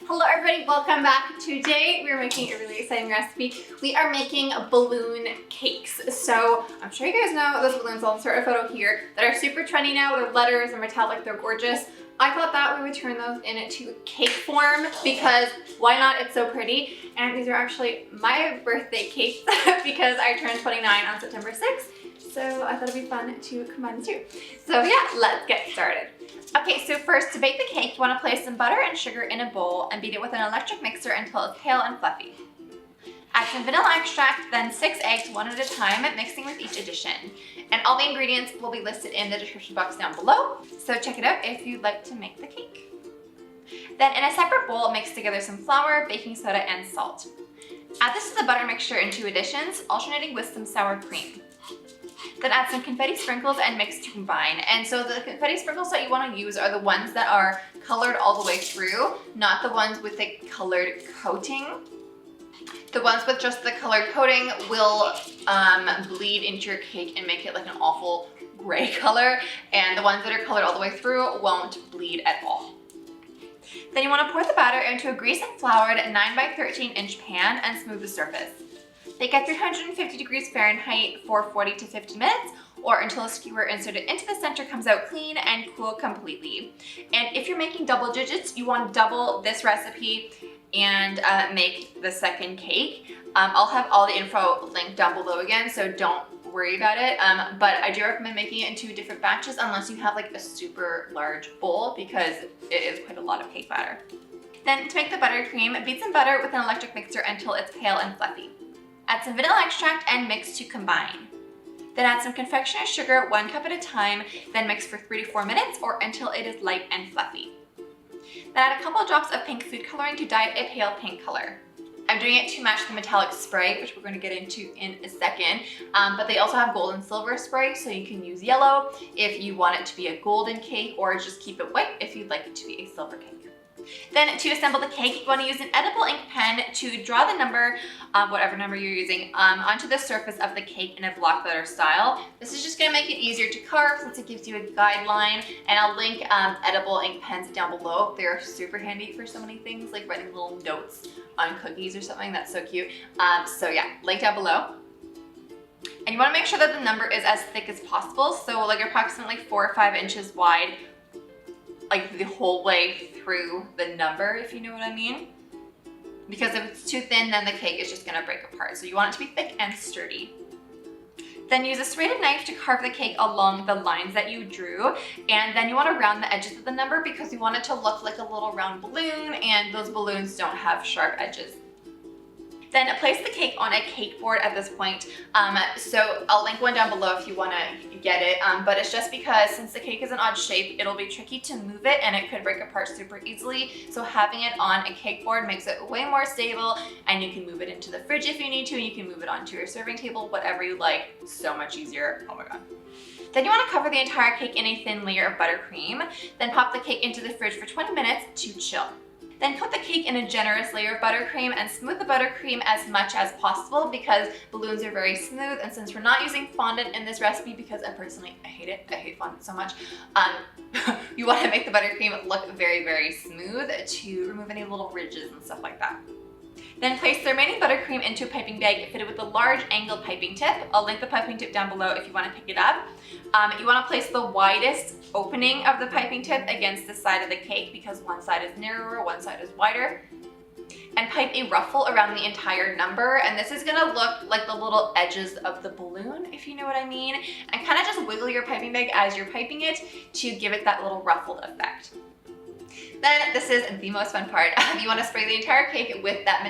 Hello everybody, welcome back. Today we're making a really exciting recipe. We are making balloon cakes. So I'm sure you guys know those balloons. I'll insert a photo here that are super trendy now. They're letters, they're metallic, they're gorgeous. I thought that we would turn those into cake form because why not? It's so pretty. And these are actually my birthday cakes because I turned 29 on September 6th. So I thought it'd be fun to combine the two. So yeah, let's get started. Okay, so first to bake the cake, you want to place some butter and sugar in a bowl and beat it with an electric mixer until it's pale and fluffy. Add some vanilla extract, then 6 eggs one at a time, mixing with each addition. And all the ingredients will be listed in the description box down below, so check it out if you'd like to make the cake. Then in a separate bowl, mix together some flour, baking soda, and salt. Add this to the butter mixture in 2 additions, alternating with some sour cream. Then add some confetti sprinkles and mix to combine. And so the confetti sprinkles that you want to use are the ones that are colored all the way through, not the ones with the colored coating. The ones with just the colored coating will bleed into your cake and make it like an awful gray color, and the ones that are colored all the way through won't bleed at all. Then you want to pour the batter into a greased and floured 9 by 13 inch pan and smooth the surface. Bake at 350 degrees Fahrenheit for 40 to 50 minutes or until a skewer inserted into the center comes out clean and cool completely. And if you're making double digits, you want to double this recipe and make the second cake. I'll have all the info linked down below again, so don't worry about it. But I do recommend making it in 2 different batches unless you have like a super large bowl because it is quite a lot of cake batter. Then to make the buttercream, beat some butter with an electric mixer until it's pale and fluffy. Add some vanilla extract and mix to combine. Then add some confectioner's sugar 1 cup at a time, then mix for 3 to 4 minutes or until it is light and fluffy. Then add a couple drops of pink food coloring to dye it a pale pink color. I'm doing it to match the metallic spray, which we're going to get into in a second, but they also have gold and silver spray, so you can use yellow if you want it to be a golden cake, or just keep it white if you'd like it to be a silver cake. Then to assemble the cake, you want to use an edible ink pen to draw the number, whatever number you're using, onto the surface of the cake in a block letter style. This is just going to make it easier to carve since it gives you a guideline, and I'll link edible ink pens down below. They're super handy for so many things, like writing little notes on cookies or something. That's so cute. So yeah, link down below. And you want to make sure that the number is as thick as possible, so like approximately 4 or 5 inches wide, like the whole way through the number, if you know what I mean. Because if it's too thin, then the cake is just gonna break apart. So you want it to be thick and sturdy. Then use a serrated knife to carve the cake along the lines that you drew. And then you wanna round the edges of the number because you want it to look like a little round balloon, and those balloons don't have sharp edges. Then place the cake on a cake board at this point. So I'll link one down below if you want to get it, but it's just because since the cake is an odd shape, it'll be tricky to move it and it could break apart super easily. So having it on a cake board makes it way more stable, and you can move it into the fridge if you need to, and you can move it onto your serving table, whatever you like. So much easier. Oh my god. Then you want to cover the entire cake in a thin layer of buttercream. Then pop the cake into the fridge for 20 minutes to chill. Then coat the cake in a generous layer of buttercream and smooth the buttercream as much as possible because balloons are very smooth, and since we're not using fondant in this recipe because I hate it, I hate fondant so much, you want to make the buttercream look very, very smooth to remove any little ridges and stuff like that. Then place the remaining buttercream into a piping bag fitted with a large angled piping tip. I'll link the piping tip down below if you want to pick it up. You want to place the widest opening of the piping tip against the side of the cake because one side is narrower, one side is wider. And pipe a ruffle around the entire number, and this is going to look like the little edges of the balloon, if you know what I mean. And kind of just wiggle your piping bag as you're piping it to give it that little ruffled effect. Then this is the most fun part. You want to spray the entire cake with that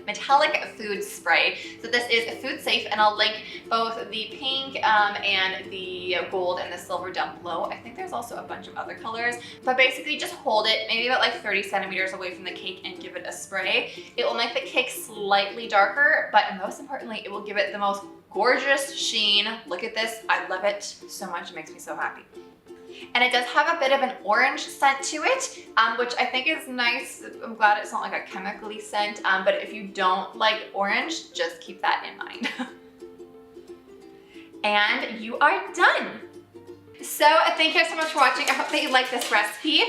metallic food spray. So this is food safe, and I'll link both the pink and the gold and the silver down below. I think there's also a bunch of other colors, but basically just hold it maybe about like 30 centimeters away from the cake and give it a spray. It will make the cake slightly darker, but most importantly, it will give it the most gorgeous sheen. Look at this. I love it so much. It makes me so happy. And it does have a bit of an orange scent to it, which I think is nice. I'm glad it's not like a chemically scent, but if you don't like orange, just keep that in mind. And you are done. So thank you guys so much for watching. I hope that you like this recipe.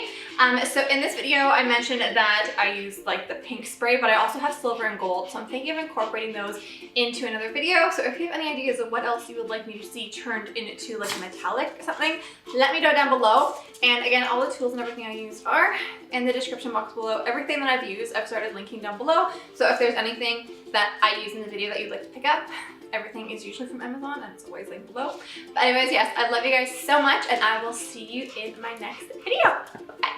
So in this video, I mentioned that I used like the pink spray, but I also have silver and gold. So I'm thinking of incorporating those into another video. So if you have any ideas of what else you would like me to see turned into like metallic or something, let me know down below. And again, all the tools and everything I used are in the description box below. Everything that I've used, I've started linking down below. So if there's anything that I use in the video that you'd like to pick up, everything is usually from Amazon and it's always linked below. But anyways, yes, I love you guys so much and I will see you in my next video. Bye.